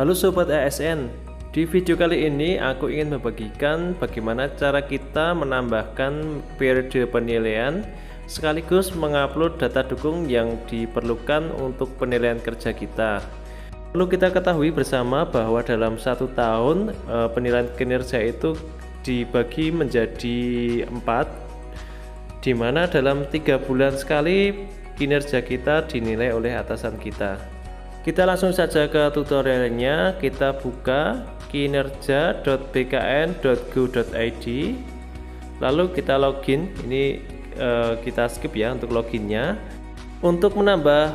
Halo Sobat ASN, di video kali ini aku ingin membagikan bagaimana cara kita menambahkan periode penilaian sekaligus mengupload data dukung yang diperlukan untuk penilaian kerja kita. Perlu kita ketahui bersama bahwa dalam satu tahun penilaian kinerja itu dibagi menjadi 4, di mana dalam 3 bulan sekali kinerja kita dinilai oleh atasan kita. Kita langsung saja ke tutorialnya. Kita buka kinerja.bkn.go.id, lalu kita login. Ini kita skip ya untuk loginnya. Untuk menambah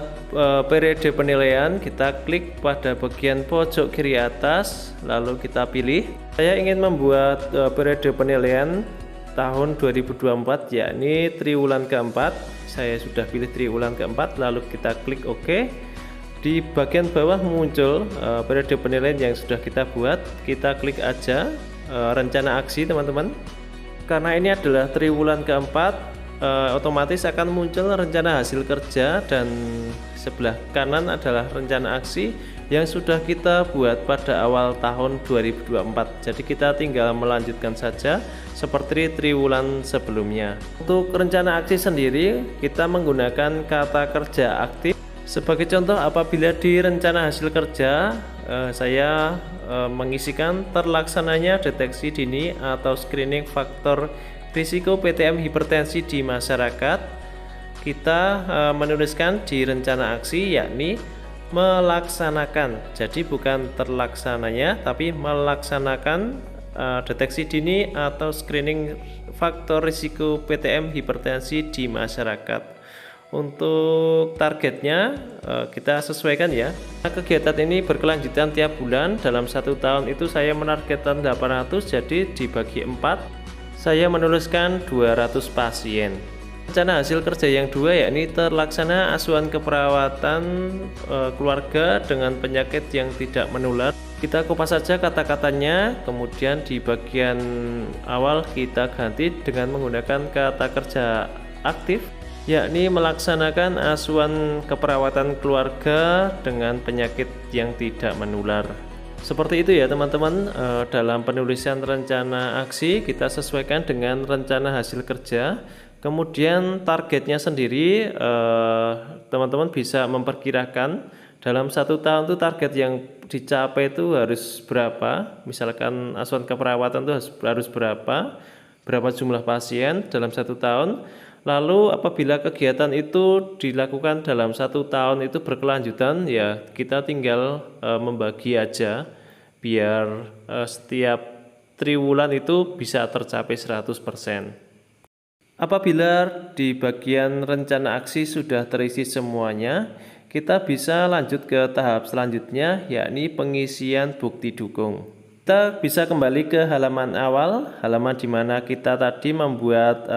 periode penilaian, kita klik pada bagian pojok kiri atas, lalu kita pilih. Saya ingin membuat periode penilaian tahun 2024, yakni triwulan keempat. Saya sudah pilih triwulan keempat, lalu kita klik OK. Di bagian bawah muncul periode penilaian yang sudah kita buat. Kita klik aja rencana aksi, teman-teman. Karena ini adalah triwulan keempat, otomatis akan muncul rencana hasil kerja, dan sebelah kanan adalah rencana aksi yang sudah kita buat pada awal tahun 2024. Jadi kita tinggal melanjutkan saja seperti triwulan sebelumnya. Untuk rencana aksi sendiri, kita menggunakan kata kerja aktif. Sebagai contoh, apabila di rencana hasil kerja saya mengisikan terlaksananya deteksi dini atau screening faktor risiko PTM hipertensi di masyarakat, kita menuliskan di rencana aksi yakni melaksanakan. Jadi bukan terlaksananya, tapi melaksanakan deteksi dini atau screening faktor risiko PTM hipertensi di masyarakat. Untuk targetnya kita sesuaikan ya. Kegiatan ini berkelanjutan tiap bulan. Dalam satu tahun itu saya menargetkan 800, jadi dibagi 4 saya menuliskan 200 pasien. Rencana hasil kerja yang 2 yakni terlaksana asuhan keperawatan keluarga dengan penyakit yang tidak menular. Kita kupas saja kata-katanya, kemudian di bagian awal kita ganti dengan menggunakan kata kerja aktif, yakni melaksanakan asuhan keperawatan keluarga dengan penyakit yang tidak menular. Seperti itu ya teman-teman. Dalam penulisan rencana aksi kita sesuaikan dengan rencana hasil kerja. Kemudian targetnya sendiri teman-teman bisa memperkirakan dalam satu tahun itu target yang dicapai itu harus berapa. Misalkan asuhan keperawatan itu harus berapa jumlah pasien dalam satu tahun. Lalu apabila kegiatan itu dilakukan dalam satu tahun itu berkelanjutan, ya kita tinggal membagi aja biar setiap triwulan itu bisa tercapai 100%. Apabila di bagian rencana aksi sudah terisi semuanya, kita bisa lanjut ke tahap selanjutnya, yakni pengisian bukti dukung. Kita bisa kembali ke halaman awal, halaman di mana kita tadi membuat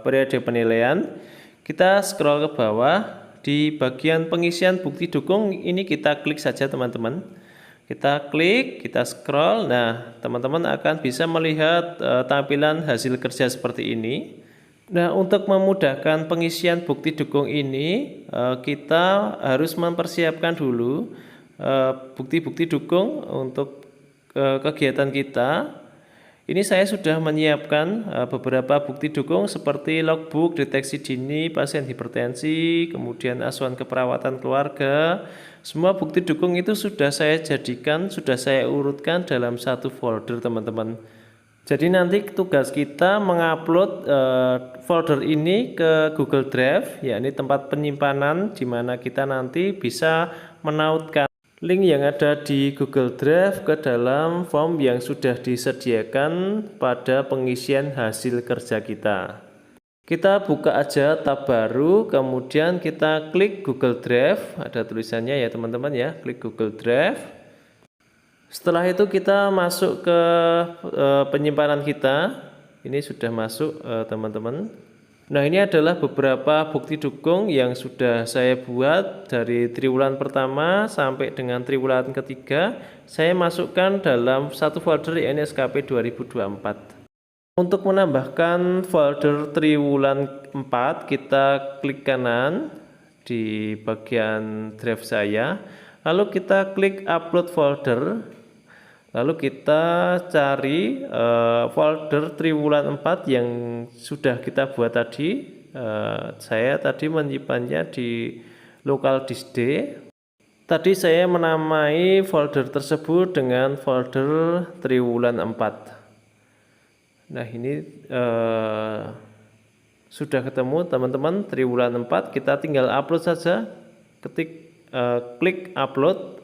periode penilaian. Kita scroll ke bawah, di bagian pengisian bukti dukung ini kita klik saja teman-teman. Kita klik, kita scroll. Nah, teman-teman akan bisa melihat tampilan hasil kerja seperti ini. Nah, untuk memudahkan pengisian bukti dukung ini, kita harus mempersiapkan dulu bukti-bukti dukung untuk kegiatan kita. Ini saya sudah menyiapkan beberapa bukti dukung seperti logbook deteksi dini pasien hipertensi, kemudian asuhan keperawatan keluarga. Semua bukti dukung itu sudah saya jadikan, sudah saya urutkan dalam satu folder teman-teman. Jadi nanti tugas kita mengupload folder ini ke Google Drive, yakni tempat penyimpanan di mana kita nanti bisa menautkan link yang ada di Google Drive ke dalam form yang sudah disediakan pada pengisian hasil kerja kita. Kita buka aja tab baru, kemudian kita klik Google Drive, ada tulisannya ya teman-teman ya, klik Google Drive. Setelah itu kita masuk ke penyimpanan kita. Ini sudah masuk teman-teman. Nah, ini adalah beberapa bukti dukung yang sudah saya buat dari triwulan pertama sampai dengan triwulan ketiga. Saya masukkan dalam satu folder yakni SKP 2024. Untuk menambahkan folder triwulan 4, kita klik kanan di bagian drive saya. Lalu kita klik upload folder. Lalu kita cari folder Triwulan 4 yang sudah kita buat tadi. Saya tadi menyimpannya di local disk D. Tadi saya menamai folder tersebut dengan folder Triwulan 4. Nah, ini sudah ketemu teman-teman Triwulan 4. Kita tinggal upload saja. Klik upload.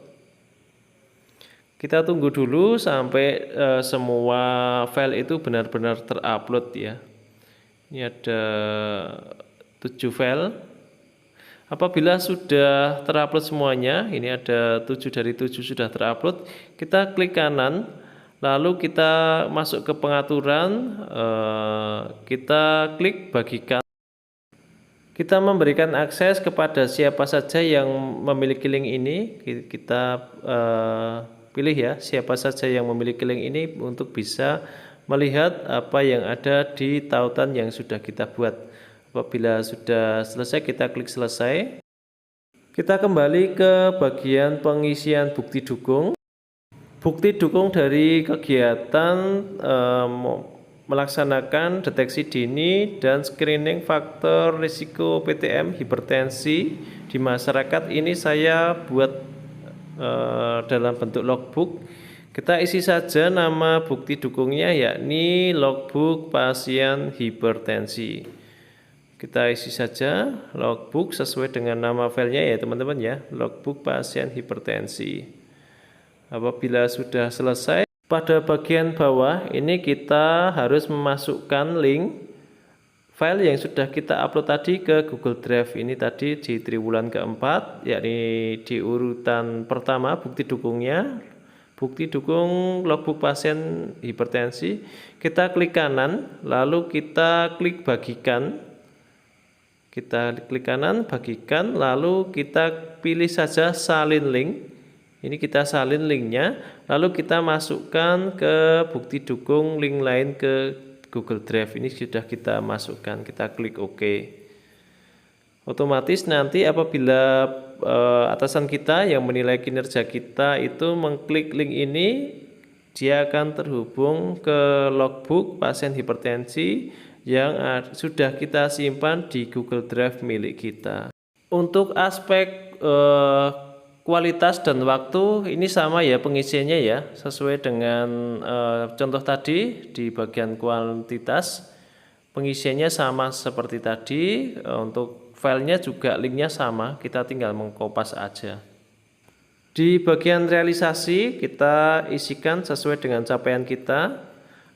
Kita tunggu dulu sampai semua file itu benar-benar terupload ya. Ini ada 7 file. Apabila sudah terupload semuanya, ini ada 7 dari 7 sudah terupload, kita klik kanan, lalu kita masuk ke pengaturan, kita klik bagikan. Kita memberikan akses kepada siapa saja yang memiliki link ini. Kita pilih ya siapa saja yang memiliki link ini untuk bisa melihat apa yang ada di tautan yang sudah kita buat. Apabila sudah selesai, kita klik selesai. Kita kembali ke bagian pengisian bukti dukung. Bukti dukung dari kegiatan melaksanakan deteksi dini dan screening faktor risiko PTM hipertensi di masyarakat. Ini saya buat dalam bentuk logbook. Kita isi saja nama bukti dukungnya, yakni logbook pasien hipertensi. Kita isi saja logbook sesuai dengan nama filenya ya teman-teman ya, logbook pasien hipertensi. Apabila sudah selesai, pada bagian bawah ini kita harus memasukkan link file yang sudah kita upload tadi ke Google Drive. Ini tadi di triwulan keempat, yakni di urutan pertama bukti dukungnya, bukti dukung logbook pasien hipertensi. Kita klik kanan, lalu kita klik bagikan. Kita klik kanan, bagikan, lalu kita pilih saja salin link. Ini kita salin linknya, lalu kita masukkan ke bukti dukung link lain ke Google Drive. Ini sudah kita masukkan, kita klik OK. Otomatis nanti apabila atasan kita yang menilai kinerja kita itu mengklik link ini, dia akan terhubung ke logbook pasien hipertensi yang sudah kita simpan di Google Drive milik kita. Untuk aspek kualitas dan waktu ini sama ya pengisiannya ya, sesuai dengan contoh tadi di bagian kuantitas. Pengisiannya sama seperti tadi, untuk filenya juga linknya sama, kita tinggal mengkopas aja. Di bagian realisasi kita isikan sesuai dengan capaian kita.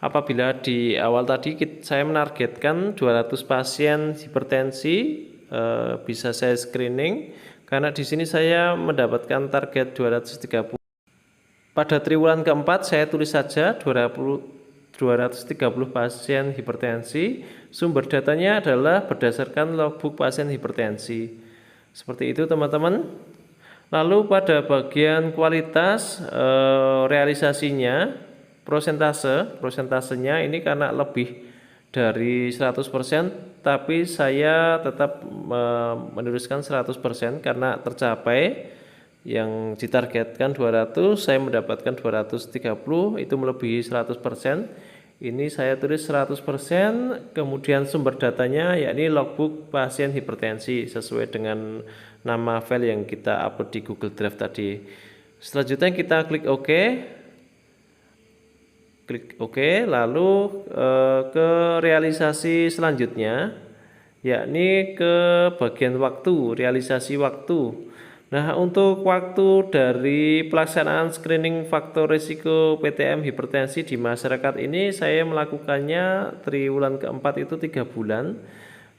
Apabila di awal tadi saya menargetkan 200 pasien hipertensi bisa saya screening, karena di sini saya mendapatkan target 230. Pada triwulan keempat saya tulis saja 230 pasien hipertensi. Sumber datanya adalah berdasarkan logbook pasien hipertensi. Seperti itu teman-teman. Lalu pada bagian kualitas realisasinya, prosentasenya ini karena lebih dari 100%, tapi saya tetap menuliskan 100% karena tercapai yang ditargetkan 200, saya mendapatkan 230, itu melebihi 100%. Ini saya tulis 100%, kemudian sumber datanya yakni logbook pasien hipertensi sesuai dengan nama file yang kita upload di Google Drive tadi. Selanjutnya kita klik OK. Klik OK, lalu ke realisasi selanjutnya, yakni ke bagian waktu, realisasi waktu. Nah, untuk waktu dari pelaksanaan screening faktor risiko PTM hipertensi di masyarakat ini, saya melakukannya triwulan keempat itu 3 bulan.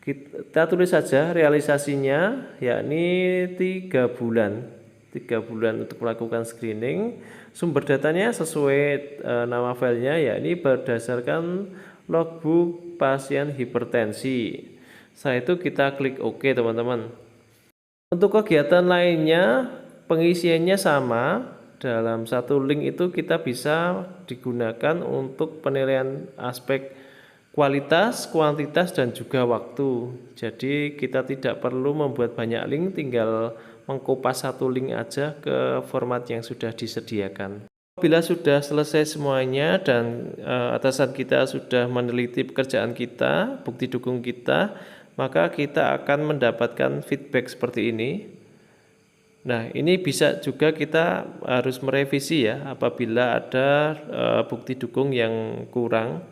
Kita tulis saja realisasinya, yakni 3 bulan. 3 bulan untuk melakukan screening. Sumber datanya sesuai nama filenya, yakni berdasarkan logbook pasien hipertensi. Setelah itu kita klik OK teman-teman. Untuk kegiatan lainnya pengisiannya sama. Dalam satu link itu kita bisa digunakan untuk penilaian aspek kualitas, kuantitas, dan juga waktu. Jadi kita tidak perlu membuat banyak link, tinggal mengkopas satu link aja ke format yang sudah disediakan. Bila sudah selesai semuanya dan atasan kita sudah meneliti pekerjaan kita, bukti dukung kita, maka kita akan mendapatkan feedback seperti ini. Nah, ini bisa juga kita harus merevisi ya apabila ada bukti dukung yang kurang.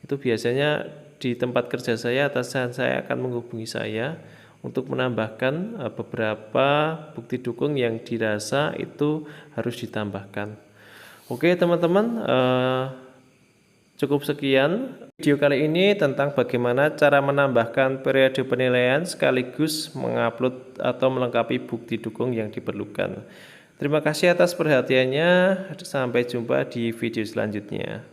Itu biasanya di tempat kerja saya, atasan saya akan menghubungi saya untuk menambahkan beberapa bukti dukung yang dirasa itu harus ditambahkan. Oke teman-teman, cukup sekian video kali ini tentang bagaimana cara menambahkan periode penilaian sekaligus mengupload atau melengkapi bukti dukung yang diperlukan. Terima kasih atas perhatiannya, sampai jumpa di video selanjutnya.